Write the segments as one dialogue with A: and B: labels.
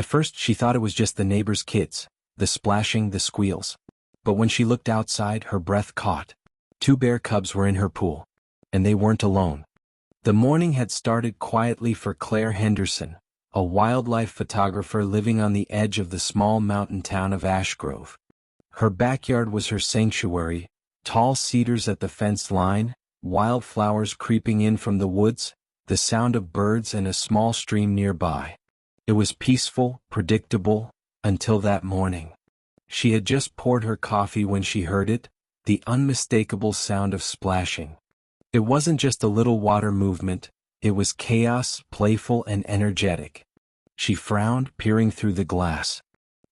A: At first she thought it was just the neighbors' kids, the splashing, the squeals. But when she looked outside, her breath caught. 2 bear cubs were in her pool. And they weren't alone. The morning had started quietly for Claire Henderson, a wildlife photographer living on the edge of the small mountain town of Ashgrove. Her backyard was her sanctuary, tall cedars at the fence line, wildflowers creeping in from the woods, the sound of birds and a small stream nearby. It was peaceful, predictable, until that morning. She had just poured her coffee when she heard it, the unmistakable sound of splashing. It wasn't just a little water movement, it was chaos, playful and energetic. She frowned, peering through the glass.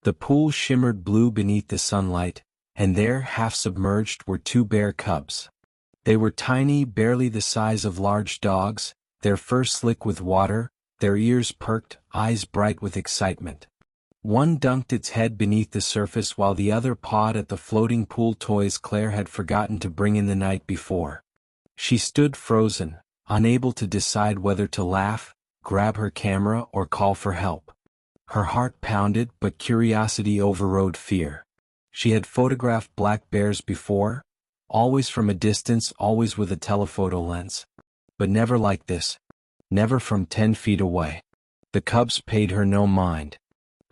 A: The pool shimmered blue beneath the sunlight, and there, half submerged, were 2 bear cubs. They were tiny, barely the size of large dogs, their fur slick with water, their ears perked, eyes bright with excitement. One dunked its head beneath the surface while the other pawed at the floating pool toys Claire had forgotten to bring in the night before. She stood frozen, unable to decide whether to laugh, grab her camera or call for help. Her heart pounded, but curiosity overrode fear. She had photographed black bears before, always from a distance, always with a telephoto lens. But never like this. Never from 10 feet away. The cubs paid her no mind.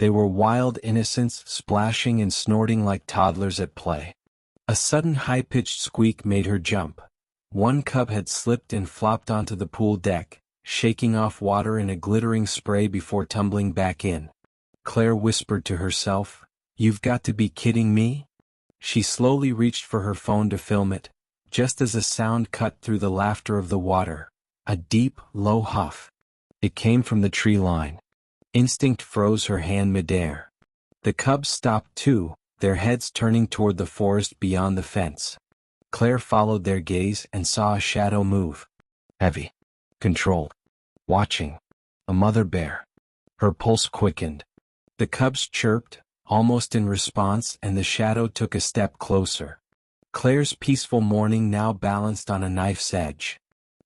A: They were wild innocents, splashing and snorting like toddlers at play. A sudden high-pitched squeak made her jump. One cub had slipped and flopped onto the pool deck, shaking off water in a glittering spray before tumbling back in. Claire whispered to herself, "You've got to be kidding me?" She slowly reached for her phone to film it, just as a sound cut through the laughter of the water. A deep, low huff. It came from the tree line. Instinct froze her hand midair. The cubs stopped too, their heads turning toward the forest beyond the fence. Claire followed their gaze and saw a shadow move. Heavy. Controlled. Watching. A mother bear. Her pulse quickened. The cubs chirped, almost in response, and the shadow took a step closer. Claire's peaceful morning now balanced on a knife's edge.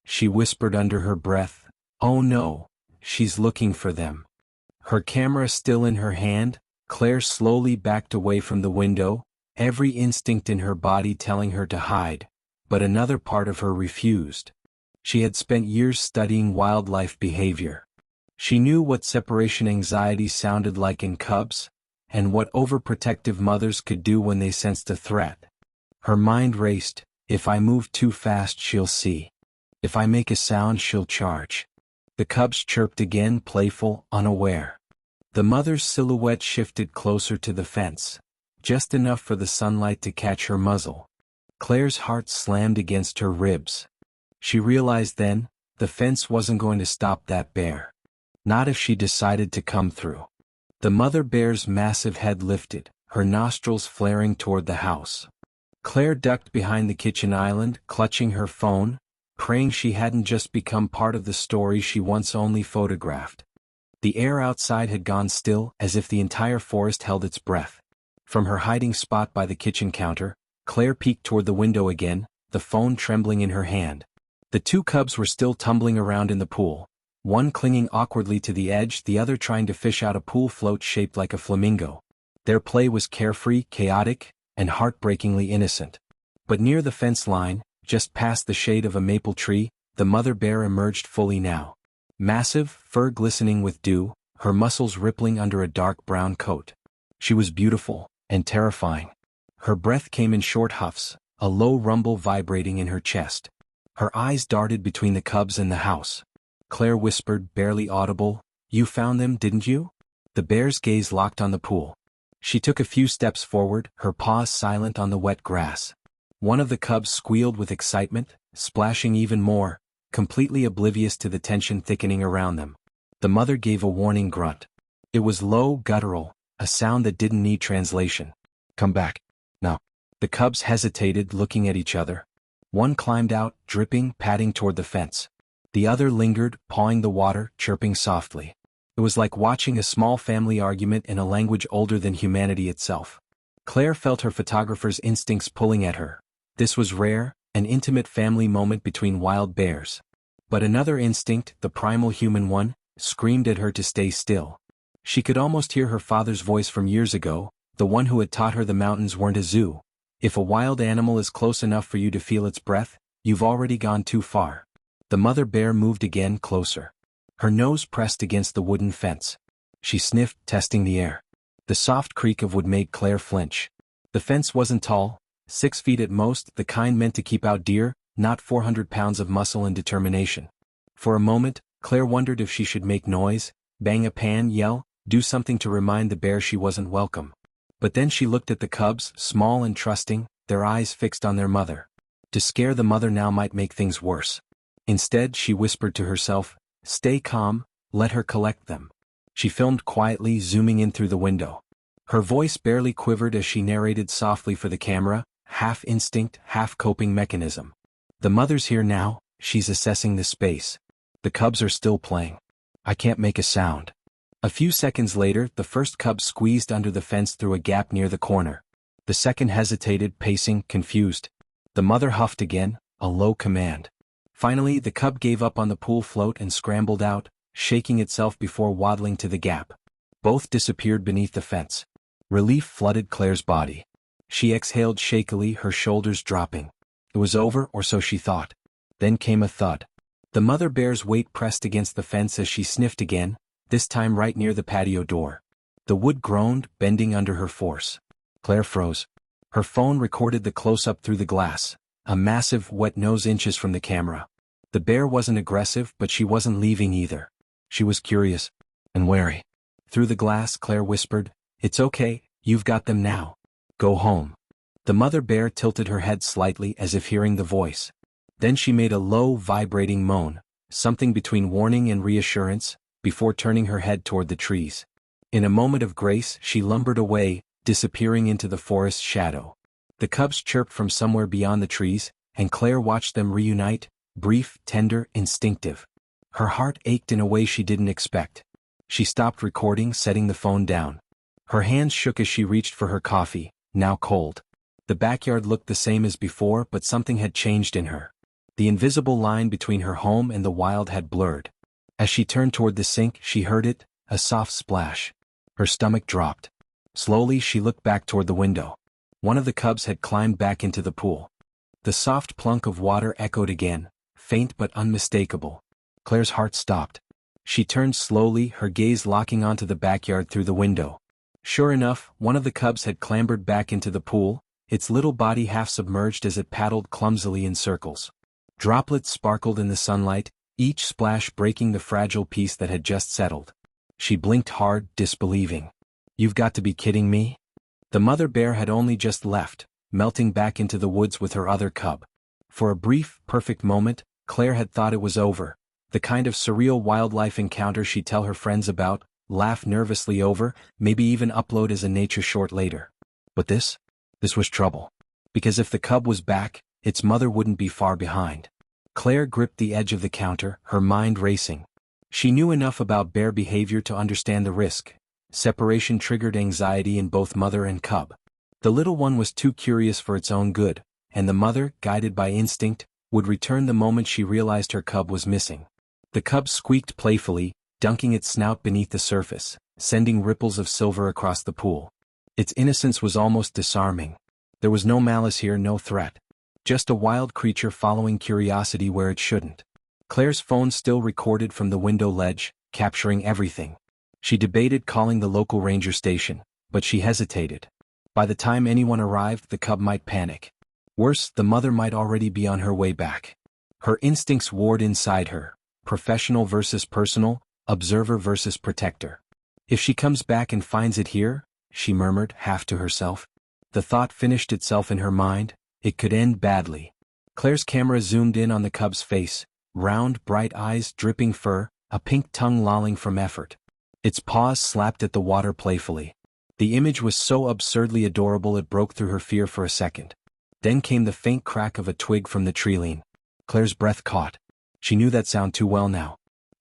A: She whispered under her breath, "Oh no, she's looking for them." Her camera still in her hand, Claire slowly backed away from the window, every instinct in her body telling her to hide, but another part of her refused. She had spent years studying wildlife behavior. She knew what separation anxiety sounded like in cubs, and what overprotective mothers could do when they sensed a threat. Her mind raced, if I move too fast she'll see. If I make a sound she'll charge. The cubs chirped again, playful, unaware. The mother's silhouette shifted closer to the fence, just enough for the sunlight to catch her muzzle. Claire's heart slammed against her ribs. She realized then, the fence wasn't going to stop that bear. Not if she decided to come through. The mother bear's massive head lifted, her nostrils flaring toward the house. Claire ducked behind the kitchen island, clutching her phone, praying she hadn't just become part of the story she once only photographed. The air outside had gone still, as if the entire forest held its breath. From her hiding spot by the kitchen counter, Claire peeked toward the window again, the phone trembling in her hand. The 2 cubs were still tumbling around in the pool, one clinging awkwardly to the edge, the other trying to fish out a pool float shaped like a flamingo. Their play was carefree, chaotic, and heartbreakingly innocent. But near the fence line, just past the shade of a maple tree, the mother bear emerged fully now. Massive, fur glistening with dew, her muscles rippling under a dark brown coat. She was beautiful, and terrifying. Her breath came in short huffs, a low rumble vibrating in her chest. Her eyes darted between the cubs and the house. Claire whispered, barely audible, "You found them, didn't you?" The bear's gaze locked on the pool. She took a few steps forward, her paws silent on the wet grass. One of the cubs squealed with excitement, splashing even more, completely oblivious to the tension thickening around them. The mother gave a warning grunt. It was low, guttural, a sound that didn't need translation. "Come back. Now." The cubs hesitated, looking at each other. One climbed out, dripping, padding toward the fence. The other lingered, pawing the water, chirping softly. It was like watching a small family argument in a language older than humanity itself. Claire felt her photographer's instincts pulling at her. This was rare, an intimate family moment between wild bears. But another instinct, the primal human one, screamed at her to stay still. She could almost hear her father's voice from years ago, the one who had taught her the mountains weren't a zoo. If a wild animal is close enough for you to feel its breath, you've already gone too far. The mother bear moved again closer. Her nose pressed against the wooden fence. She sniffed, testing the air. The soft creak of wood made Claire flinch. The fence wasn't tall, 6 feet at most, the kind meant to keep out deer, not 400 pounds of muscle and determination. For a moment, Claire wondered if she should make noise, bang a pan, yell, do something to remind the bear she wasn't welcome. But then she looked at the cubs, small and trusting, their eyes fixed on their mother. To scare the mother now might make things worse. Instead, she whispered to herself, "Stay calm, let her collect them." She filmed quietly, zooming in through the window. Her voice barely quivered as she narrated softly for the camera, half instinct, half coping mechanism. The mother's here now, she's assessing the space. The cubs are still playing. I can't make a sound. A few seconds later, the first cub squeezed under the fence through a gap near the corner. The second hesitated, pacing, confused. The mother huffed again, a low command. Finally, the cub gave up on the pool float and scrambled out, shaking itself before waddling to the gap. Both disappeared beneath the fence. Relief flooded Claire's body. She exhaled shakily, her shoulders dropping. It was over, or so she thought. Then came a thud. The mother bear's weight pressed against the fence as she sniffed again, this time right near the patio door. The wood groaned, bending under her force. Claire froze. Her phone recorded the close-up through the glass, a massive, wet nose inches from the camera. The bear wasn't aggressive, but she wasn't leaving either. She was curious and wary. Through the glass, Claire whispered, "It's okay, you've got them now. Go home." The mother bear tilted her head slightly as if hearing the voice. Then she made a low, vibrating moan, something between warning and reassurance, before turning her head toward the trees. In a moment of grace, she lumbered away, disappearing into the forest's shadow. The cubs chirped from somewhere beyond the trees, and Claire watched them reunite, brief, tender, instinctive. Her heart ached in a way she didn't expect. She stopped recording, setting the phone down. Her hands shook as she reached for her coffee, now cold. The backyard looked the same as before, but something had changed in her. The invisible line between her home and the wild had blurred. As she turned toward the sink, she heard it, a soft splash. Her stomach dropped. Slowly, she looked back toward the window. One of the cubs had climbed back into the pool. The soft plunk of water echoed again, faint but unmistakable. Claire's heart stopped. She turned slowly, her gaze locking onto the backyard through the window. Sure enough, one of the cubs had clambered back into the pool, its little body half submerged as it paddled clumsily in circles. Droplets sparkled in the sunlight, each splash breaking the fragile peace that had just settled. She blinked hard, disbelieving. "You've got to be kidding me?" The mother bear had only just left, melting back into the woods with her other cub. For a brief, perfect moment, Claire had thought it was over, the kind of surreal wildlife encounter she'd tell her friends about, laugh nervously over, maybe even upload as a nature short later. But this was trouble. Because if the cub was back, its mother wouldn't be far behind. Claire gripped the edge of the counter, her mind racing. She knew enough about bear behavior to understand the risk. Separation triggered anxiety in both mother and cub. The little one was too curious for its own good, and the mother, guided by instinct, would return the moment she realized her cub was missing. The cub squeaked playfully, dunking its snout beneath the surface, sending ripples of silver across the pool. Its innocence was almost disarming. There was no malice here, no threat. Just a wild creature following curiosity where it shouldn't. Claire's phone still recorded from the window ledge, capturing everything. She debated calling the local ranger station, but she hesitated. By the time anyone arrived, the cub might panic. Worse, the mother might already be on her way back. Her instincts warred inside her, professional versus personal, observer versus protector. "If she comes back and finds it here," she murmured, half to herself. The thought finished itself in her mind. It could end badly. Claire's camera zoomed in on the cub's face, round, bright eyes, dripping fur, a pink tongue lolling from effort. Its paws slapped at the water playfully. The image was so absurdly adorable it broke through her fear for a second. Then came the faint crack of a twig from the tree-line. Claire's breath caught. She knew that sound too well now.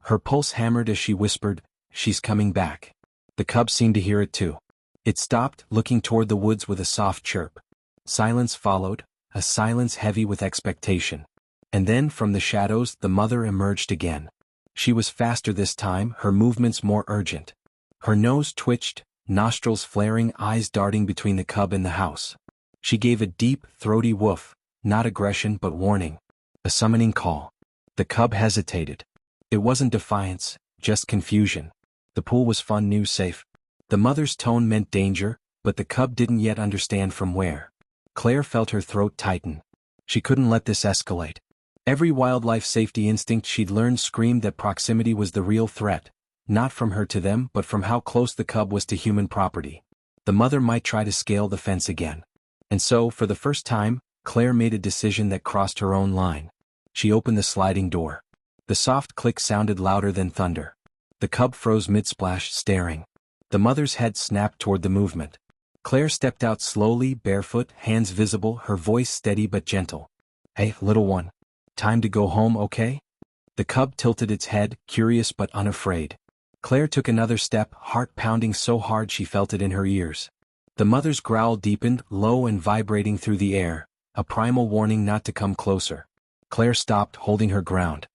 A: Her pulse hammered as she whispered, "She's coming back." The cub seemed to hear it too. It stopped, looking toward the woods with a soft chirp. Silence followed, a silence heavy with expectation. And then, from the shadows, the mother emerged again. She was faster this time, her movements more urgent. Her nose twitched, nostrils flaring, eyes darting between the cub and the house. She gave a deep, throaty woof, not aggression but warning. A summoning call. The cub hesitated. It wasn't defiance, just confusion. The pool was fun, new, safe. The mother's tone meant danger, but the cub didn't yet understand from where. Claire felt her throat tighten. She couldn't let this escalate. Every wildlife safety instinct she'd learned screamed that proximity was the real threat, not from her to them but from how close the cub was to human property. The mother might try to scale the fence again. And so, for the first time, Claire made a decision that crossed her own line. She opened the sliding door. The soft click sounded louder than thunder. The cub froze mid-splash, staring. The mother's head snapped toward the movement. Claire stepped out slowly, barefoot, hands visible, her voice steady but gentle. "Hey, little one. Time to go home, okay?" The cub tilted its head, curious but unafraid. Claire took another step, heart pounding so hard she felt it in her ears. The mother's growl deepened, low and vibrating through the air, a primal warning not to come closer. Claire stopped, holding her ground.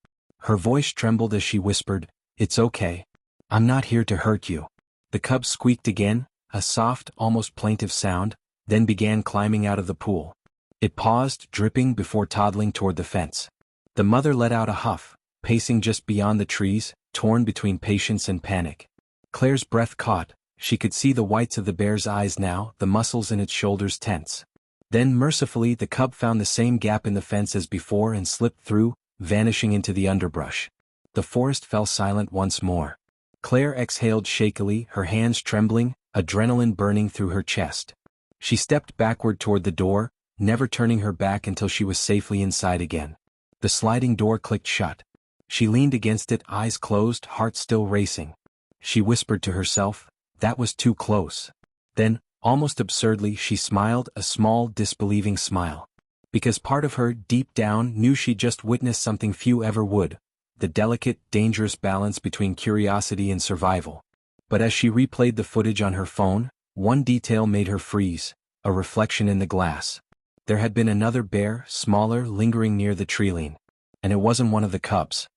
A: Her voice trembled as she whispered, "It's okay. I'm not here to hurt you." The cub squeaked again, a soft, almost plaintive sound, then began climbing out of the pool. It paused, dripping, before toddling toward the fence. The mother let out a huff, pacing just beyond the trees, torn between patience and panic. Claire's breath caught. She could see the whites of the bear's eyes now, the muscles in its shoulders tense. Then mercifully the cub found the same gap in the fence as before and slipped through, vanishing into the underbrush. The forest fell silent once more. Claire exhaled shakily, her hands trembling, adrenaline burning through her chest. She stepped backward toward the door, never turning her back until she was safely inside again. The sliding door clicked shut. She leaned against it, eyes closed, heart still racing. She whispered to herself, "That was too close." Then, almost absurdly, she smiled, a small, disbelieving smile. Because part of her, deep down, knew she'd just witnessed something few ever would. The delicate, dangerous balance between curiosity and survival. But as she replayed the footage on her phone, one detail made her freeze, a reflection in the glass. There had been another bear, smaller, lingering near the treeline. And it wasn't one of the cubs.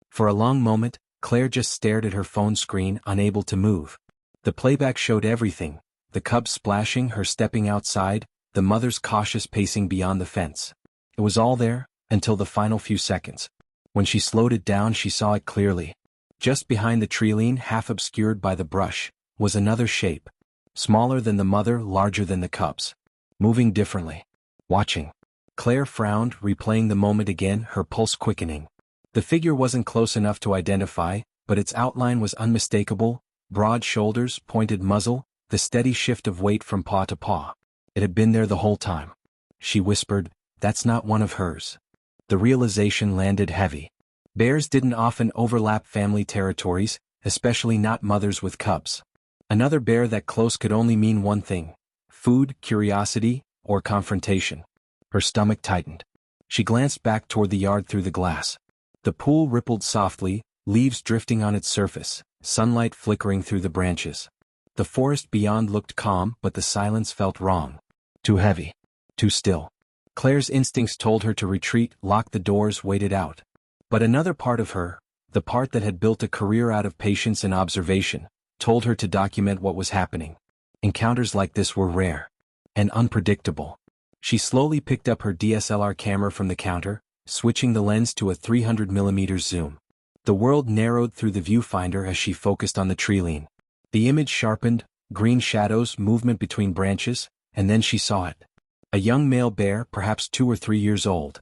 A: For a long moment, Claire just stared at her phone screen, unable to move. The playback showed everything, the cub splashing, her stepping outside, the mother's cautious pacing beyond the fence. It was all there, until the final few seconds. When she slowed it down, she saw it clearly. Just behind the treeline, half obscured by the brush, was another shape. Smaller than the mother, larger than the cubs. Moving differently. Watching. Claire frowned, replaying the moment again, her pulse quickening. The figure wasn't close enough to identify, but its outline was unmistakable, broad shoulders, pointed muzzle, the steady shift of weight from paw to paw. It had been there the whole time. She whispered, "That's not one of hers." The realization landed heavy. Bears didn't often overlap family territories, especially not mothers with cubs. Another bear that close could only mean one thing: food, curiosity, or confrontation. Her stomach tightened. She glanced back toward the yard through the glass. The pool rippled softly, leaves drifting on its surface, sunlight flickering through the branches. The forest beyond looked calm, but the silence felt wrong. Too heavy. Too still. Claire's instincts told her to retreat, lock the doors, wait it out. But another part of her, the part that had built a career out of patience and observation, told her to document what was happening. Encounters like this were rare. And unpredictable. She slowly picked up her DSLR camera from the counter, switching the lens to a 300mm zoom. The world narrowed through the viewfinder as she focused on the treeline. The image sharpened, green shadows, movement between branches, and then she saw it. A young male bear, perhaps 2 or 3 years old.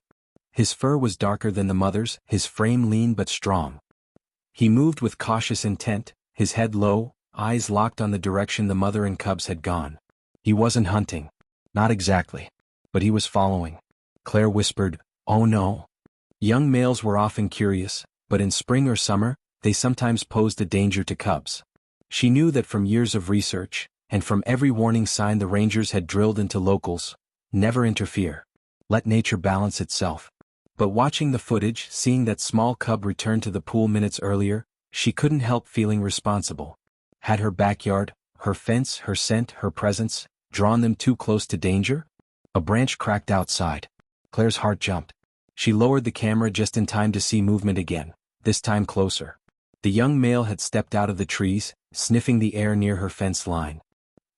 A: His fur was darker than the mother's, his frame lean but strong. He moved with cautious intent, his head low, eyes locked on the direction the mother and cubs had gone. He wasn't hunting. Not exactly. But he was following. Claire whispered, "Oh no." Young males were often curious, but in spring or summer, they sometimes posed a danger to cubs. She knew that from years of research, and from every warning sign the rangers had drilled into locals: never interfere. Let nature balance itself. But watching the footage, seeing that small cub return to the pool minutes earlier, she couldn't help feeling responsible. Had her backyard, her fence, her scent, her presence, drawn them too close to danger? A branch cracked outside. Claire's heart jumped. She lowered the camera just in time to see movement again, this time closer. The young male had stepped out of the trees, sniffing the air near her fence line.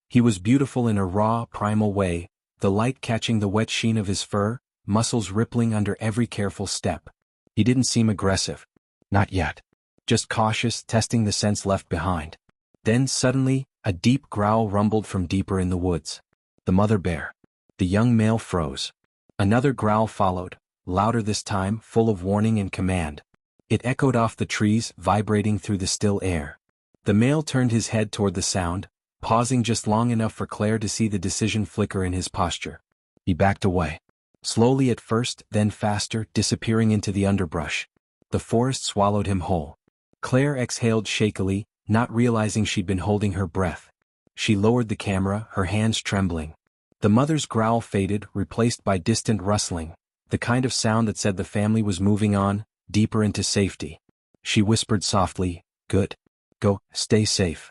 A: He was beautiful in a raw, primal way, the light catching the wet sheen of his fur, muscles rippling under every careful step. He didn't seem aggressive. Not yet. Just cautious, testing the scents left behind. Then suddenly, a deep growl rumbled from deeper in the woods. The mother bear. The young male froze. Another growl followed, louder this time, full of warning and command. It echoed off the trees, vibrating through the still air. The male turned his head toward the sound, pausing just long enough for Claire to see the decision flicker in his posture. He backed away. Slowly at first, then faster, disappearing into the underbrush. The forest swallowed him whole. Claire exhaled shakily, not realizing she'd been holding her breath. She lowered the camera, her hands trembling. The mother's growl faded, replaced by distant rustling, the kind of sound that said the family was moving on, deeper into safety. She whispered softly, "Good. Go, stay safe."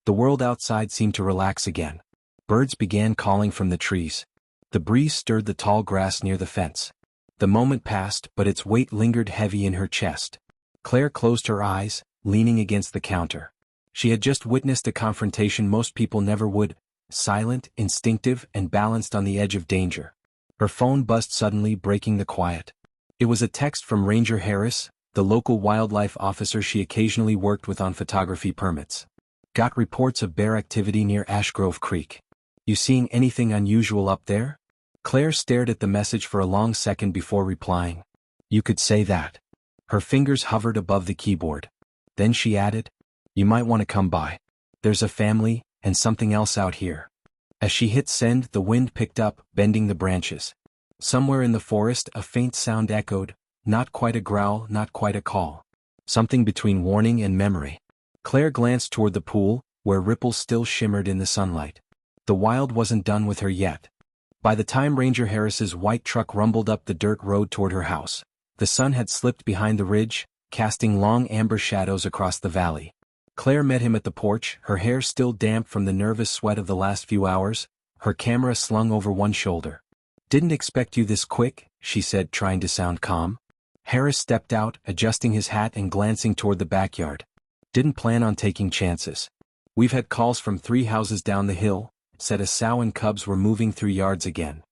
A: The world outside seemed to relax again. Birds began calling from the trees. The breeze stirred the tall grass near the fence. The moment passed, but its weight lingered heavy in her chest. Claire closed her eyes, leaning against the counter. She had just witnessed a confrontation most people never would, silent, instinctive, and balanced on the edge of danger. Her phone buzzed suddenly, breaking the quiet. It was a text from Ranger Harris, the local wildlife officer she occasionally worked with on photography permits. "Got reports of bear activity near Ashgrove Creek. You seeing anything unusual up there?" Claire stared at the message for a long second before replying. "You could say that." Her fingers hovered above the keyboard. Then she added, "You might want to come by. There's a family, and something else out here." As she hit send, the wind picked up, bending the branches. Somewhere in the forest, a faint sound echoed, not quite a growl, not quite a call. Something between warning and memory. Claire glanced toward the pool, where ripples still shimmered in the sunlight. The wild wasn't done with her yet. By the time Ranger Harris's white truck rumbled up the dirt road toward her house, the sun had slipped behind the ridge, casting long amber shadows across the valley. Claire met him at the porch, her hair still damp from the nervous sweat of the last few hours, her camera slung over one shoulder. "Didn't expect you this quick," she said, trying to sound calm. Harris stepped out, adjusting his hat and glancing toward the backyard. "Didn't plan on taking chances. We've had calls from 3 houses down the hill," said a sow, and cubs were moving through yards again.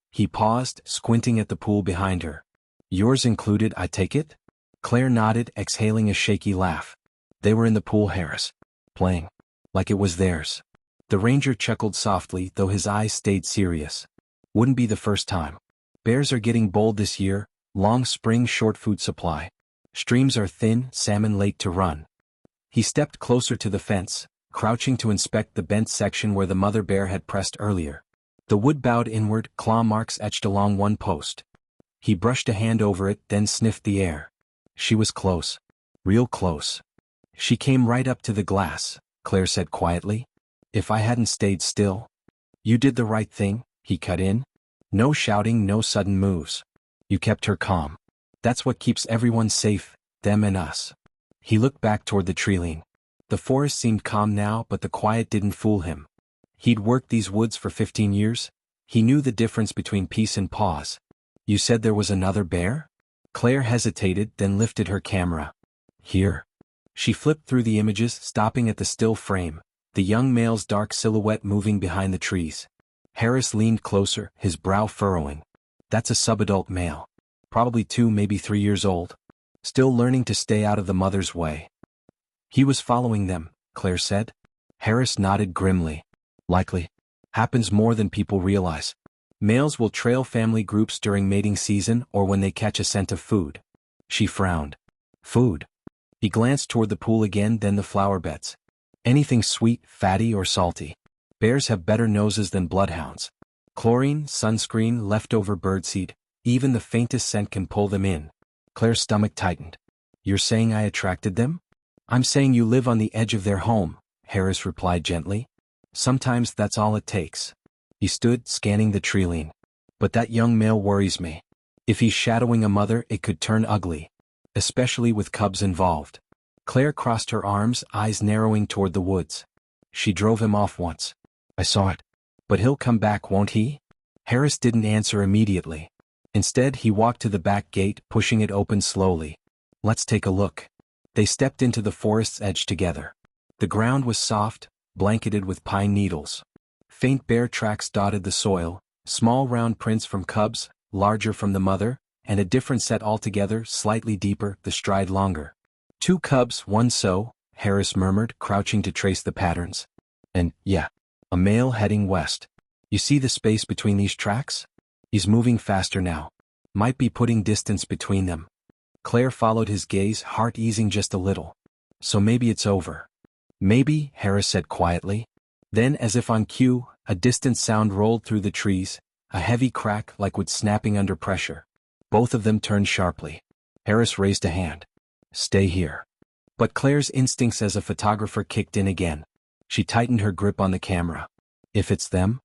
A: He paused, squinting at the pool behind her. "Yours included, I take it?" Claire nodded, exhaling a shaky laugh. "They were in the pool, Harris. Playing. Like it was theirs." The ranger chuckled softly, though his eyes stayed serious. "Wouldn't be the first time. Bears are getting bold this year, long spring, short food supply. Streams are thin, salmon late to run." He stepped closer to the fence, crouching to inspect the bent section where the mother bear had pressed earlier. The wood bowed inward, claw marks etched along one post. He brushed a hand over it, then sniffed the air. She was close. Real close. "She came right up to the glass," Claire said quietly. "If I hadn't stayed still." "You did the right thing," he cut in. "No shouting, no sudden moves. You kept her calm. That's what keeps everyone safe, them and us." He looked back toward the treeline. The forest seemed calm now, but the quiet didn't fool him. He'd worked these woods for 15 years. He knew the difference between peace and pause. "You said there was another bear?" Claire hesitated, then lifted her camera. "Here." She flipped through the images, stopping at the still frame, the young male's dark silhouette moving behind the trees. Harris leaned closer, his brow furrowing. "That's a subadult male. Probably 2, maybe 3 years old. Still learning to stay out of the mother's way." "He was following them," Claire said. Harris nodded grimly. "Likely. Happens more than people realize. Males will trail family groups during mating season or when they catch a scent of food." She frowned. "Food?" He glanced toward the pool again, then the flower beds. "Anything sweet, fatty, or salty. Bears have better noses than bloodhounds. Chlorine, sunscreen, leftover birdseed, even the faintest scent can pull them in." Claire's stomach tightened. "You're saying I attracted them?" "I'm saying you live on the edge of their home," Harris replied gently. "Sometimes that's all it takes." He stood, scanning the treeline. "But that young male worries me. If he's shadowing a mother, it could turn ugly. Especially with cubs involved." Claire crossed her arms, eyes narrowing toward the woods. "She drove him off once. I saw it. But he'll come back, won't he?" Harris didn't answer immediately. Instead, he walked to the back gate, pushing it open slowly. "Let's take a look." They stepped into the forest's edge together. The ground was soft, blanketed with pine needles. Faint bear tracks dotted the soil, small round prints from cubs, larger from the mother, and a different set altogether, slightly deeper, the stride longer. 2 cubs, one so, Harris murmured, crouching to trace the patterns. And, yeah, a male heading west. You see the space between these tracks? He's moving faster now. Might be putting distance between them. Claire followed his gaze, heart easing just a little. So maybe it's over. Maybe, Harris said quietly. Then, as if on cue, a distant sound rolled through the trees, a heavy crack like wood snapping under pressure. Both of them turned sharply. Harris raised a hand. Stay here. But Claire's instincts as a photographer kicked in again. She tightened her grip on the camera. If it's them?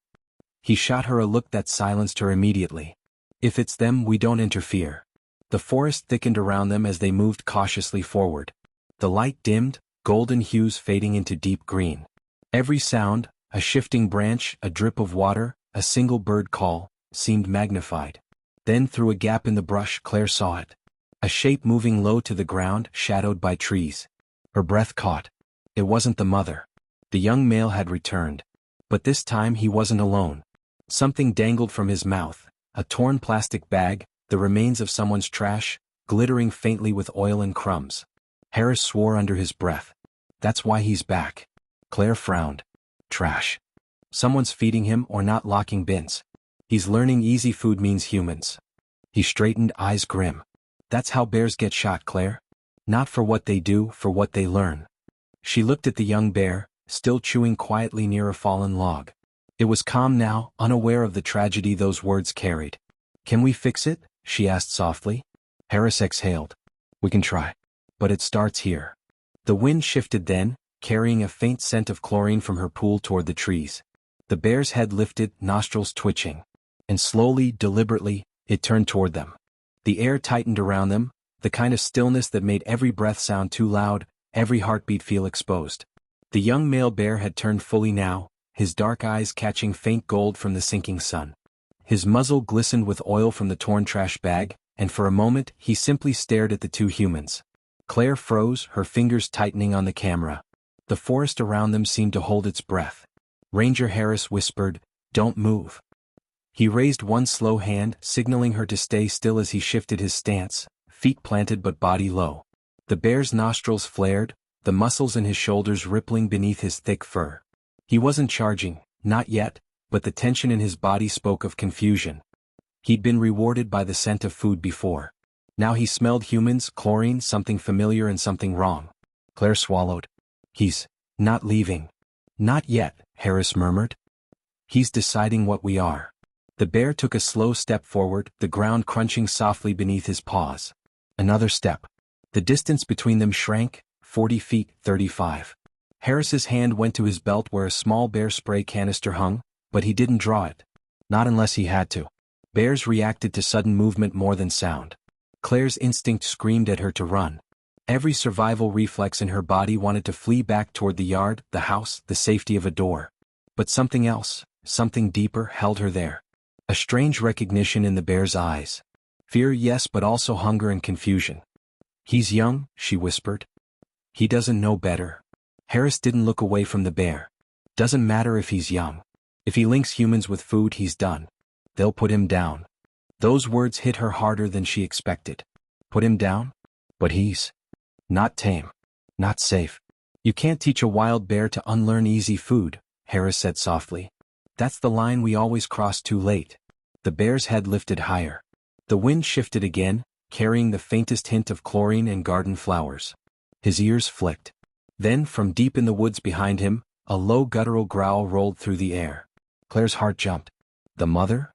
A: He shot her a look that silenced her immediately. If it's them, we don't interfere. The forest thickened around them as they moved cautiously forward. The light dimmed, golden hues fading into deep green. Every sound, a shifting branch, a drip of water, a single bird call, seemed magnified. Then through a gap in the brush Claire saw it. A shape moving low to the ground, shadowed by trees. Her breath caught. It wasn't the mother. The young male had returned. But this time he wasn't alone. Something dangled from his mouth, a torn plastic bag, the remains of someone's trash, glittering faintly with oil and crumbs. Harris swore under his breath. That's why he's back. Claire frowned. Trash. Someone's feeding him or not locking bins. He's learning easy food means humans. He straightened, eyes grim. That's how bears get shot, Claire. Not for what they do, for what they learn. She looked at the young bear, still chewing quietly near a fallen log. It was calm now, unaware of the tragedy those words carried. Can we fix it? She asked softly. Harris exhaled. We can try. But it starts here. The wind shifted then, carrying a faint scent of chlorine from her pool toward the trees. The bear's head lifted, nostrils twitching. And slowly, deliberately, it turned toward them. The air tightened around them, the kind of stillness that made every breath sound too loud, every heartbeat feel exposed. The young male bear had turned fully now, his dark eyes catching faint gold from the sinking sun. His muzzle glistened with oil from the torn trash bag, and for a moment he simply stared at the 2 humans. Claire froze, her fingers tightening on the camera. The forest around them seemed to hold its breath. Ranger Harris whispered, "Don't move." He raised one slow hand, signaling her to stay still as he shifted his stance, feet planted but body low. The bear's nostrils flared, the muscles in his shoulders rippling beneath his thick fur. He wasn't charging, not yet, but the tension in his body spoke of confusion. He'd been rewarded by the scent of food before. Now he smelled humans, chlorine, something familiar and something wrong. Claire swallowed. He's not leaving. Not yet, Harris murmured. He's deciding what we are. The bear took a slow step forward, the ground crunching softly beneath his paws. Another step. The distance between them shrank, 40 feet, 35. Harris's hand went to his belt where a small bear spray canister hung, but he didn't draw it. Not unless he had to. Bears reacted to sudden movement more than sound. Claire's instinct screamed at her to run. Every survival reflex in her body wanted to flee back toward the yard, the house, the safety of a door. But something else, something deeper, held her there. A strange recognition in the bear's eyes. Fear, yes, but also hunger and confusion. He's young, she whispered. He doesn't know better. Harris didn't look away from the bear. Doesn't matter if he's young. If he links humans with food, he's done. They'll put him down. Those words hit her harder than she expected. Put him down? But he's not tame. Not safe. You can't teach a wild bear to unlearn easy food, Harris said softly. That's the line we always cross too late. The bear's head lifted higher. The wind shifted again, carrying the faintest hint of chlorine and garden flowers. His ears flicked. Then, from deep in the woods behind him, a low guttural growl rolled through the air. Claire's heart jumped. The mother?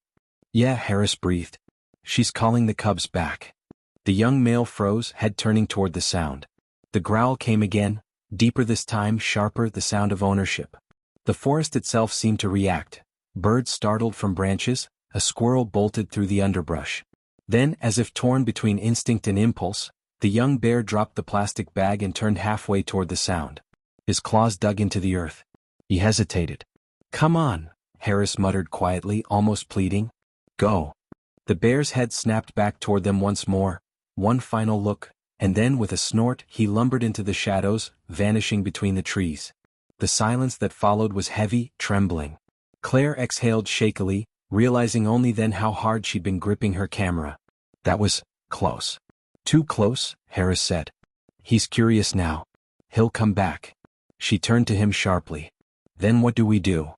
A: Yeah, Harris breathed. She's calling the cubs back. The young male froze, head turning toward the sound. The growl came again, deeper this time, sharper, the sound of ownership. The forest itself seemed to react. Birds startled from branches, a squirrel bolted through the underbrush. Then, as if torn between instinct and impulse, the young bear dropped the plastic bag and turned halfway toward the sound. His claws dug into the earth. He hesitated. Come on, Harris muttered quietly, almost pleading. Go. The bear's head snapped back toward them once more, one final look, and then with a snort he lumbered into the shadows, vanishing between the trees. The silence that followed was heavy, trembling. Claire exhaled shakily, realizing only then how hard she'd been gripping her camera. That was close. Too close, Harris said. He's curious now. He'll come back. She turned to him sharply. Then what do we do?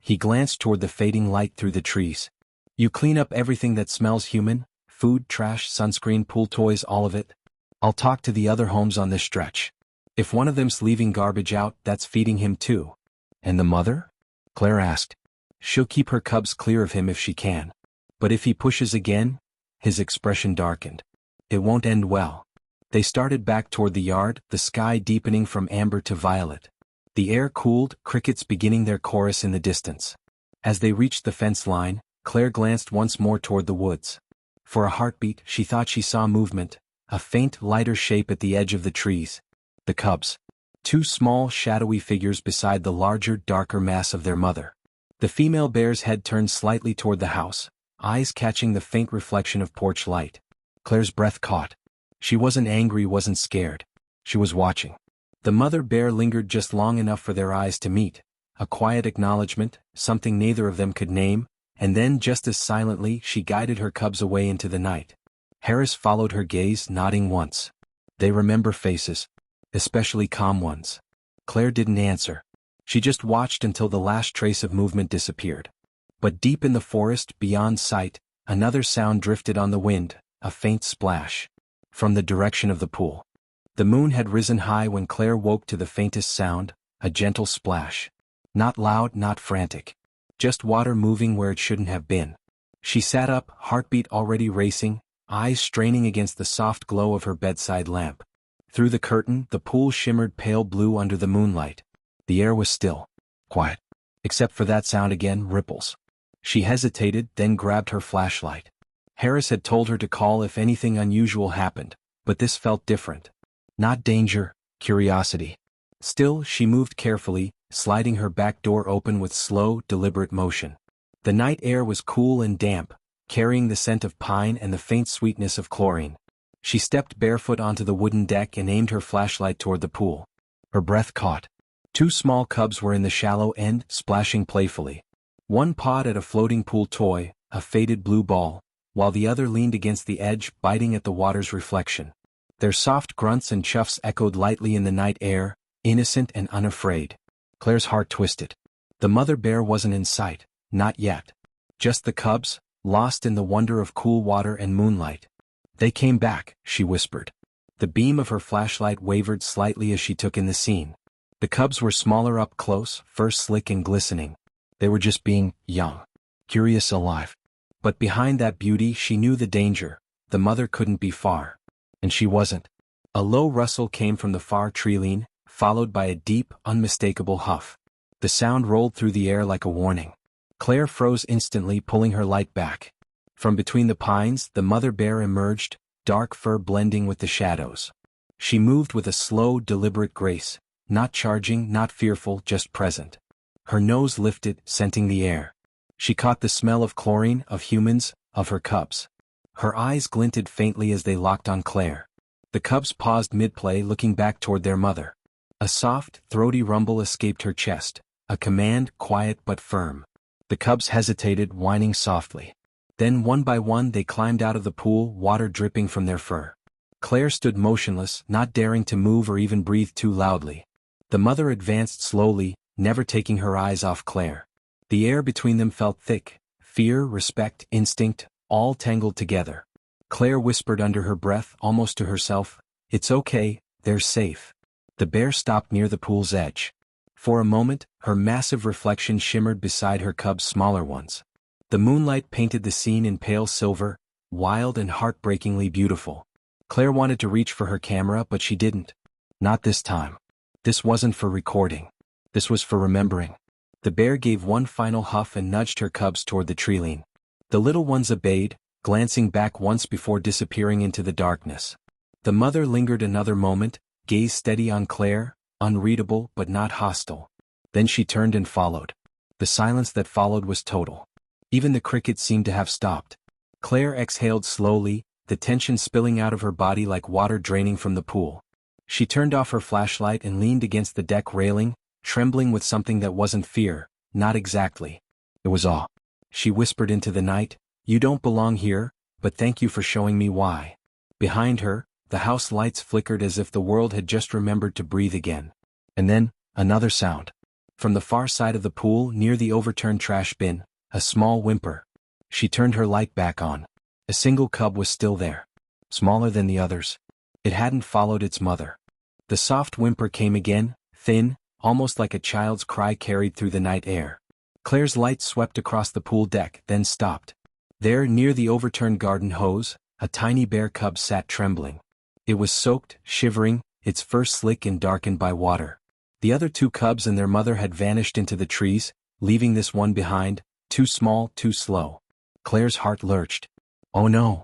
A: He glanced toward the fading light through the trees. You clean up everything that smells human, food, trash, sunscreen, pool toys, all of it. I'll talk to the other homes on this stretch. If one of them's leaving garbage out, that's feeding him too. And the mother? Claire asked. She'll keep her cubs clear of him if she can. But if he pushes again? His expression darkened. It won't end well. They started back toward the yard, the sky deepening from amber to violet. The air cooled, crickets beginning their chorus in the distance. As they reached the fence line, Claire glanced once more toward the woods. For a heartbeat, she thought she saw movement, a faint, lighter shape at the edge of the trees. The cubs. Two small, shadowy figures beside the larger, darker mass of their mother. The female bear's head turned slightly toward the house, eyes catching the faint reflection of porch light. Claire's breath caught. She wasn't angry, wasn't scared. She was watching. The mother bear lingered just long enough for their eyes to meet, a quiet acknowledgement, something neither of them could name, and then just as silently she guided her cubs away into the night. Harris followed her gaze, nodding once. They remember faces. Especially calm ones. Claire didn't answer. She just watched until the last trace of movement disappeared. But deep in the forest, beyond sight, another sound drifted on the wind, a faint splash. From the direction of the pool. The moon had risen high when Claire woke to the faintest sound, a gentle splash. Not loud, not frantic. Just water moving where it shouldn't have been. She sat up, heartbeat already racing, eyes straining against the soft glow of her bedside lamp. Through the curtain, the pool shimmered pale blue under the moonlight. The air was still. Quiet. Except for that sound again, ripples. She hesitated, then grabbed her flashlight. Harris had told her to call if anything unusual happened, but this felt different. Not danger, curiosity. Still, she moved carefully, sliding her back door open with slow, deliberate motion. The night air was cool and damp, carrying the scent of pine and the faint sweetness of chlorine. She stepped barefoot onto the wooden deck and aimed her flashlight toward the pool. Her breath caught. Two small cubs were in the shallow end, splashing playfully. One pawed at a floating pool toy, a faded blue ball, while the other leaned against the edge, biting at the water's reflection. Their soft grunts and chuffs echoed lightly in the night air, innocent and unafraid. Claire's heart twisted. The mother bear wasn't in sight, not yet. Just the cubs, lost in the wonder of cool water and moonlight. They came back, she whispered. The beam of her flashlight wavered slightly as she took in the scene. The cubs were smaller up close, fur slick and glistening. They were just being young, curious, alive. But behind that beauty she knew the danger. The mother couldn't be far. And she wasn't. A low rustle came from the far treeline, followed by a deep, unmistakable huff. The sound rolled through the air like a warning. Claire froze instantly, pulling her light back. From between the pines, the mother bear emerged, dark fur blending with the shadows. She moved with a slow, deliberate grace, not charging, not fearful, just present. Her nose lifted, scenting the air. She caught the smell of chlorine, of humans, of her cubs. Her eyes glinted faintly as they locked on Claire. The cubs paused mid-play, looking back toward their mother. A soft, throaty rumble escaped her chest, a command, quiet but firm. The cubs hesitated, whining softly. Then one by one they climbed out of the pool, water dripping from their fur. Claire stood motionless, not daring to move or even breathe too loudly. The mother advanced slowly, never taking her eyes off Claire. The air between them felt thick, fear, respect, instinct, all tangled together. Claire whispered under her breath, almost to herself, "It's okay, they're safe." The bear stopped near the pool's edge. For a moment, her massive reflection shimmered beside her cub's smaller ones. The moonlight painted the scene in pale silver, wild and heartbreakingly beautiful. Claire wanted to reach for her camera, but she didn't. Not this time. This wasn't for recording. This was for remembering. The bear gave one final huff and nudged her cubs toward the treeline. The little ones obeyed, glancing back once before disappearing into the darkness. The mother lingered another moment, gaze steady on Claire, unreadable but not hostile. Then she turned and followed. The silence that followed was total. Even the crickets seemed to have stopped. Claire exhaled slowly, the tension spilling out of her body like water draining from the pool. She turned off her flashlight and leaned against the deck railing, trembling with something that wasn't fear, not exactly. It was awe. She whispered into the night, "You don't belong here, but thank you for showing me why." Behind her, the house lights flickered as if the world had just remembered to breathe again. And then, another sound. From the far side of the pool near the overturned trash bin, a small whimper. She turned her light back on. A single cub was still there. Smaller than the others. It hadn't followed its mother. The soft whimper came again, thin, almost like a child's cry carried through the night air. Claire's light swept across the pool deck, then stopped. There, near the overturned garden hose, a tiny bear cub sat trembling. It was soaked, shivering, its fur slick and darkened by water. The other two cubs and their mother had vanished into the trees, leaving this one behind, too small, too slow. Claire's heart lurched. Oh no.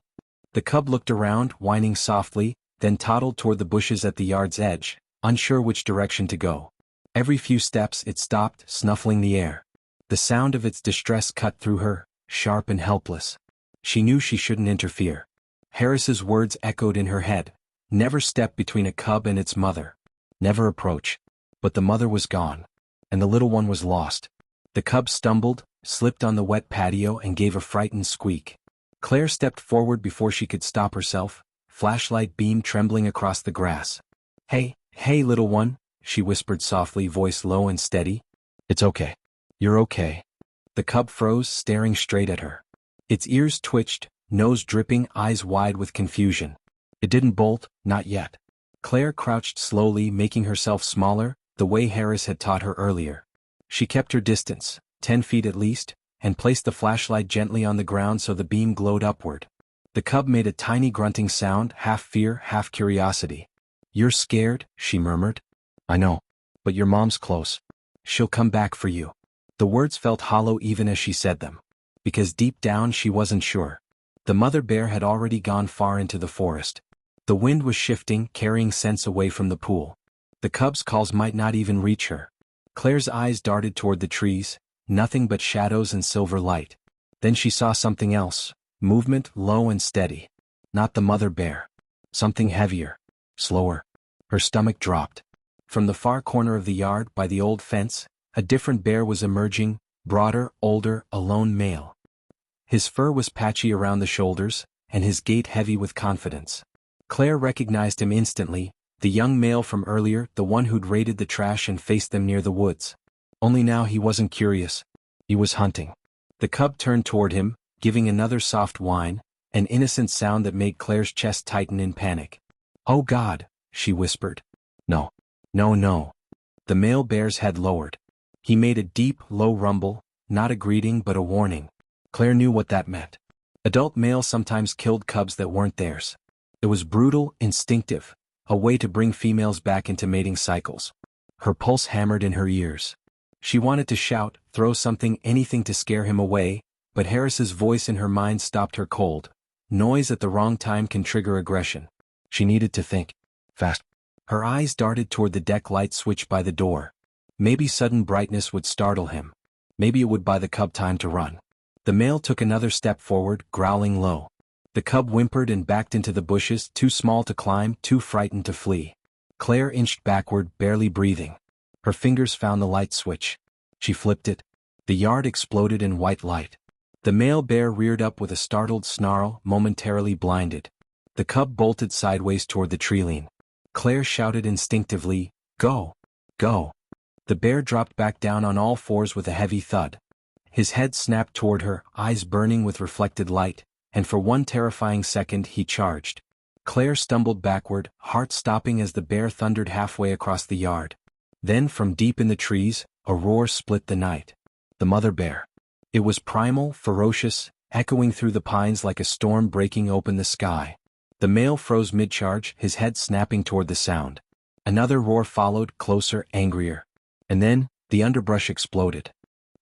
A: The cub looked around, whining softly, then toddled toward the bushes at the yard's edge, unsure which direction to go. Every few steps it stopped, snuffling the air. The sound of its distress cut through her, sharp and helpless. She knew she shouldn't interfere. Harris's words echoed in her head. Never step between a cub and its mother. Never approach. But the mother was gone. And the little one was lost. The cub stumbled, slipped on the wet patio and gave a frightened squeak. Claire stepped forward before she could stop herself, flashlight beam trembling across the grass. Hey, little one," she whispered softly, voice low and steady. "It's okay. You're okay." The cub froze, staring straight at her. Its ears twitched, nose dripping, eyes wide with confusion. It didn't bolt, not yet. Claire crouched slowly, making herself smaller, the way Harris had taught her earlier. She kept her distance, 10 feet at least, and placed the flashlight gently on the ground so the beam glowed upward. The cub made a tiny grunting sound, half fear, half curiosity. "You're scared?" she murmured. "I know. But your mom's close. She'll come back for you." The words felt hollow even as she said them. Because deep down she wasn't sure. The mother bear had already gone far into the forest. The wind was shifting, carrying scents away from the pool. The cub's calls might not even reach her. Claire's eyes darted toward the trees, nothing but shadows and silver light. Then she saw something else, movement low and steady. Not the mother bear. Something heavier, slower. Her stomach dropped. From the far corner of the yard, by the old fence, a different bear was emerging, broader, older, a lone male. His fur was patchy around the shoulders, and his gait heavy with confidence. Claire recognized him instantly, the young male from earlier, the one who'd raided the trash and faced them near the woods. Only now he wasn't curious. He was hunting. The cub turned toward him, giving another soft whine, an innocent sound that made Claire's chest tighten in panic. "Oh God," she whispered. "No. No, no." The male bear's head lowered. He made a deep, low rumble, not a greeting but a warning. Claire knew what that meant. Adult males sometimes killed cubs that weren't theirs. It was brutal, instinctive, a way to bring females back into mating cycles. Her pulse hammered in her ears. She wanted to shout, throw something, anything to scare him away, but Harris's voice in her mind stopped her cold. Noise at the wrong time can trigger aggression. She needed to think. Fast. Her eyes darted toward the deck light switch by the door. Maybe sudden brightness would startle him. Maybe it would buy the cub time to run. The male took another step forward, growling low. The cub whimpered and backed into the bushes, too small to climb, too frightened to flee. Claire inched backward, barely breathing. Her fingers found the light switch. She flipped it. The yard exploded in white light. The male bear reared up with a startled snarl, momentarily blinded. The cub bolted sideways toward the tree-line. Claire shouted instinctively, "Go! Go!" The bear dropped back down on all fours with a heavy thud. His head snapped toward her, eyes burning with reflected light, and for one terrifying second he charged. Claire stumbled backward, heart stopping as the bear thundered halfway across the yard. Then from deep in the trees, a roar split the night. The mother bear. It was primal, ferocious, echoing through the pines like a storm breaking open the sky. The male froze mid-charge, his head snapping toward the sound. Another roar followed, closer, angrier. And then, the underbrush exploded.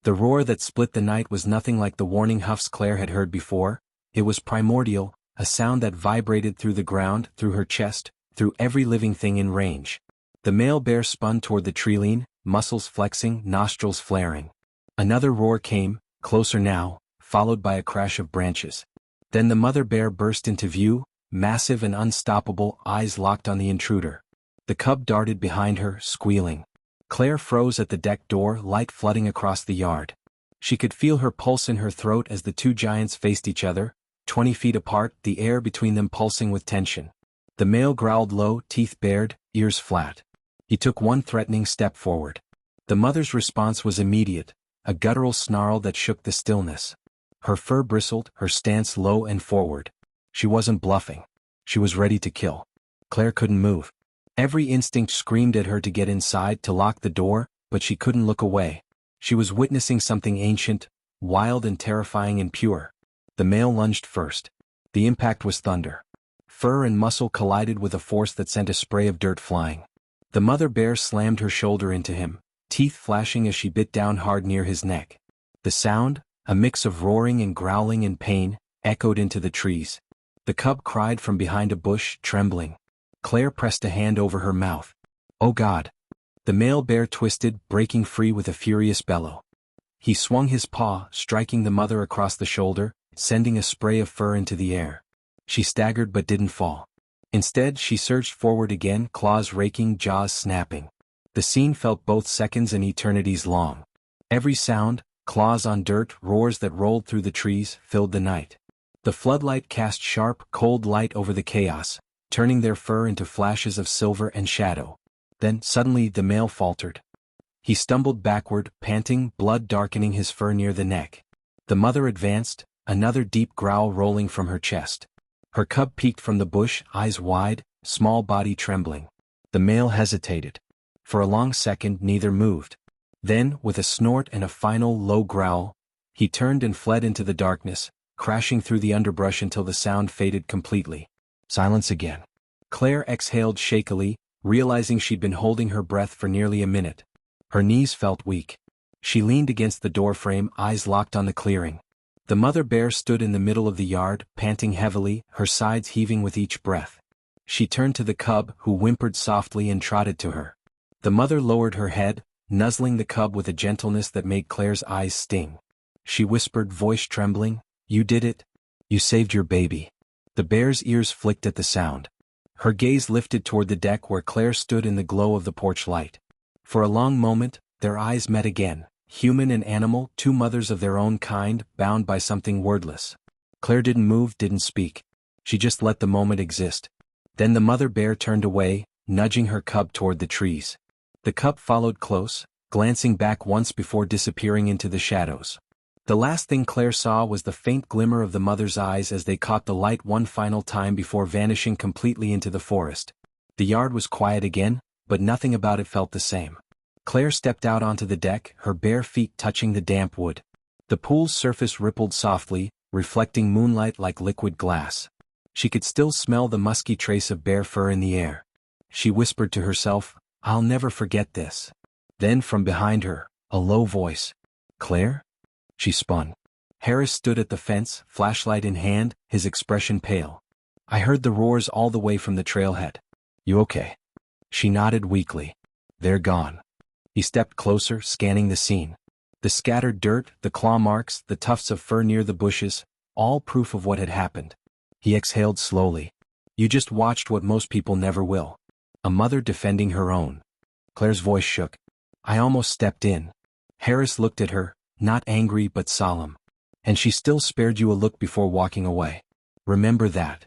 A: The roar that split the night was nothing like the warning huffs Claire had heard before. It was primordial, a sound that vibrated through the ground, through her chest, through every living thing in range. The male bear spun toward the tree-line, muscles flexing, nostrils flaring. Another roar came, closer now, followed by a crash of branches. Then the mother bear burst into view, massive and unstoppable, eyes locked on the intruder. The cub darted behind her, squealing. Claire froze at the deck door, light flooding across the yard. She could feel her pulse in her throat as the two giants faced each other, 20 feet apart, the air between them pulsing with tension. The male growled low, teeth bared, ears flat. He took one threatening step forward. The mother's response was immediate, a guttural snarl that shook the stillness. Her fur bristled, her stance low and forward. She wasn't bluffing. She was ready to kill. Claire couldn't move. Every instinct screamed at her to get inside, to lock the door, but she couldn't look away. She was witnessing something ancient, wild and terrifying and pure. The male lunged first. The impact was thunder. Fur and muscle collided with a force that sent a spray of dirt flying. The mother bear slammed her shoulder into him, teeth flashing as she bit down hard near his neck. The sound, a mix of roaring and growling and pain, echoed into the trees. The cub cried from behind a bush, trembling. Claire pressed a hand over her mouth. "Oh God!" The male bear twisted, breaking free with a furious bellow. He swung his paw, striking the mother across the shoulder, sending a spray of fur into the air. She staggered but didn't fall. Instead, she surged forward again, claws raking, jaws snapping. The scene felt both seconds and eternities long. Every sound, claws on dirt, roars that rolled through the trees, filled the night. The floodlight cast sharp, cold light over the chaos, turning their fur into flashes of silver and shadow. Then, suddenly, the male faltered. He stumbled backward, panting, blood darkening his fur near the neck. The mother advanced, another deep growl rolling from her chest. Her cub peeked from the bush, eyes wide, small body trembling. The male hesitated. For a long second, neither moved. Then, with a snort and a final, low growl, he turned and fled into the darkness, crashing through the underbrush until the sound faded completely. Silence again. Claire exhaled shakily, realizing she'd been holding her breath for nearly a minute. Her knees felt weak. She leaned against the doorframe, eyes locked on the clearing. The mother bear stood in the middle of the yard, panting heavily, her sides heaving with each breath. She turned to the cub, who whimpered softly and trotted to her. The mother lowered her head, nuzzling the cub with a gentleness that made Claire's eyes sting. She whispered, voice trembling, "You did it. You saved your baby." The bear's ears flicked at the sound. Her gaze lifted toward the deck where Claire stood in the glow of the porch light. For a long moment, their eyes met again, human and animal, two mothers of their own kind, bound by something wordless. Claire didn't move, didn't speak. She just let the moment exist. Then the mother bear turned away, nudging her cub toward the trees. The cub followed close, glancing back once before disappearing into the shadows. The last thing Claire saw was the faint glimmer of the mother's eyes as they caught the light one final time before vanishing completely into the forest. The yard was quiet again, but nothing about it felt the same. Claire stepped out onto the deck, her bare feet touching the damp wood. The pool's surface rippled softly, reflecting moonlight like liquid glass. She could still smell the musky trace of bear fur in the air. She whispered to herself, "I'll never forget this." Then from behind her, a low voice. "Claire?" She spun. Harris stood at the fence, flashlight in hand, his expression pale. "I heard the roars all the way from the trailhead. You okay?" She nodded weakly. "They're gone." He stepped closer, scanning the scene. The scattered dirt, the claw marks, the tufts of fur near the bushes, all proof of what had happened. He exhaled slowly. "You just watched what most people never will. A mother defending her own." Claire's voice shook. "I almost stepped in." Harris looked at her, not angry but solemn. "And she still spared you a look before walking away. Remember that."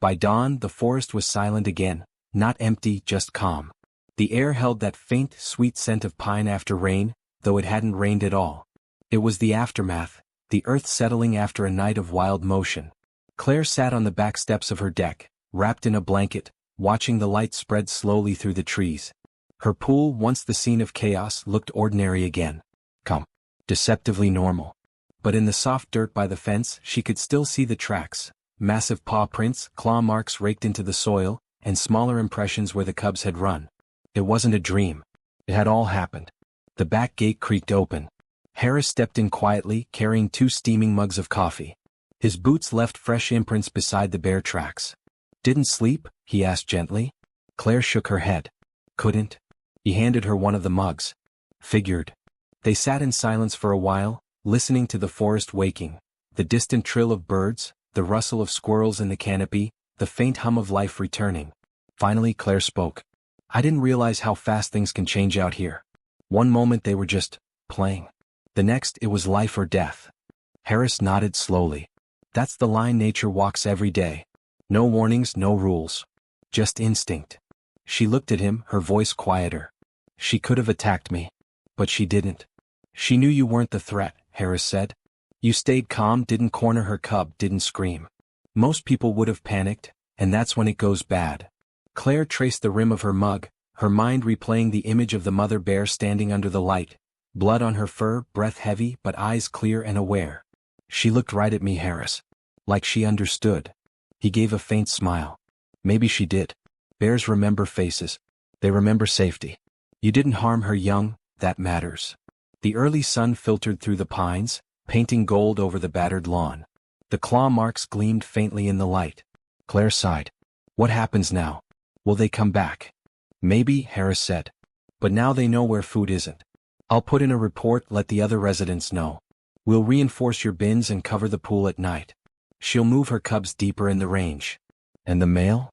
A: By dawn, the forest was silent again, not empty, just calm. The air held that faint, sweet scent of pine after rain, though it hadn't rained at all. It was the aftermath, the earth settling after a night of wild motion. Claire sat on the back steps of her deck, wrapped in a blanket, watching the light spread slowly through the trees. Her pool, once the scene of chaos, looked ordinary again. Calm. Deceptively normal. But in the soft dirt by the fence, she could still see the tracks, massive paw prints, claw marks raked into the soil, and smaller impressions where the cubs had run. It wasn't a dream. It had all happened. The back gate creaked open. Harris stepped in quietly, carrying 2 steaming mugs of coffee. His boots left fresh imprints beside the bear tracks. "Didn't sleep?" he asked gently. Claire shook her head. "Couldn't." He handed her one of the mugs. "Figured." They sat in silence for a while, listening to the forest waking, the distant trill of birds, the rustle of squirrels in the canopy, the faint hum of life returning. Finally Claire spoke. I didn't realize how fast things can change out here. One moment they were just playing. The next it was life or death. Harris nodded slowly. That's the line nature walks every day. No warnings, no rules. Just instinct. She looked at him, her voice quieter. She could have attacked me. But she didn't. She knew you weren't the threat, Harris said. You stayed calm, didn't corner her cub, didn't scream. Most people would have panicked, and that's when it goes bad. Claire traced the rim of her mug, her mind replaying the image of the mother bear standing under the light, blood on her fur, breath heavy but eyes clear and aware. She looked right at me, Harris. Like she understood. He gave a faint smile. Maybe she did. Bears remember faces. They remember safety. You didn't harm her young, that matters. The early sun filtered through the pines, painting gold over the battered lawn. The claw marks gleamed faintly in the light. Claire sighed. What happens now? Will they come back? Maybe, Harris said. But now they know where food isn't. I'll put in a report, let the other residents know. We'll reinforce your bins and cover the pool at night. She'll move her cubs deeper in the range. And the male?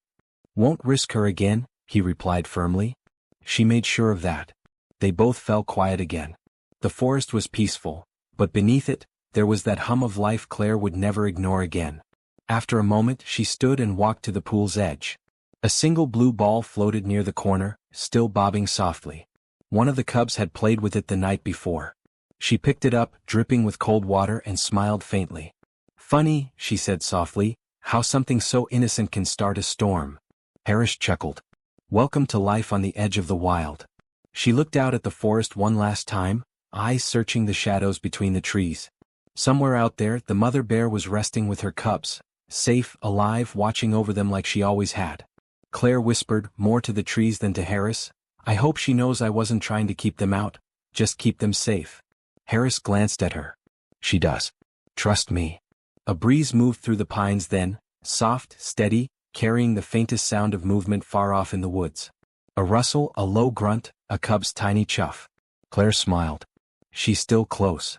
A: Won't risk her again, he replied firmly. She made sure of that. They both fell quiet again. The forest was peaceful, but beneath it, there was that hum of life Claire would never ignore again. After a moment she stood and walked to the pool's edge. A single blue ball floated near the corner, still bobbing softly. One of the cubs had played with it the night before. She picked it up, dripping with cold water, and smiled faintly. Funny, she said softly, how something so innocent can start a storm. Harris chuckled. Welcome to life on the edge of the wild. She looked out at the forest one last time, eyes searching the shadows between the trees. Somewhere out there, the mother bear was resting with her cubs, safe, alive, watching over them like she always had. Claire whispered, more to the trees than to Harris, I hope she knows I wasn't trying to keep them out, just keep them safe. Harris glanced at her. She does. Trust me. A breeze moved through the pines then, soft, steady, carrying the faintest sound of movement far off in the woods. A rustle, a low grunt, a cub's tiny chuff. Claire smiled. She's still close.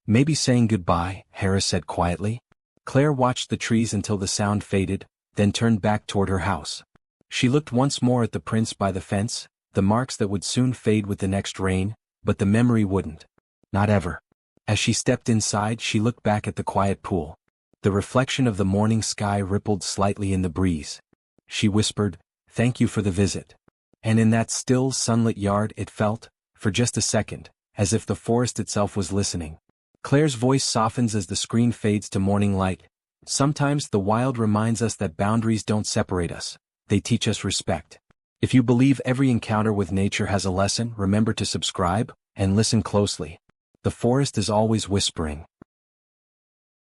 A: Maybe saying goodbye, Harris said quietly. Claire watched the trees until the sound faded, then turned back toward her house. She looked once more at the prints by the fence, the marks that would soon fade with the next rain, but the memory wouldn't. Not ever. As she stepped inside, she looked back at the quiet pool. The reflection of the morning sky rippled slightly in the breeze. She whispered, Thank you for the visit. And in that still, sunlit yard it felt, for just a second, as if the forest itself was listening. Claire's voice softens as the screen fades to morning light. Sometimes the wild reminds us that boundaries don't separate us. They teach us respect. If you believe every encounter with nature has a lesson, remember to subscribe, and listen closely. The forest is always whispering.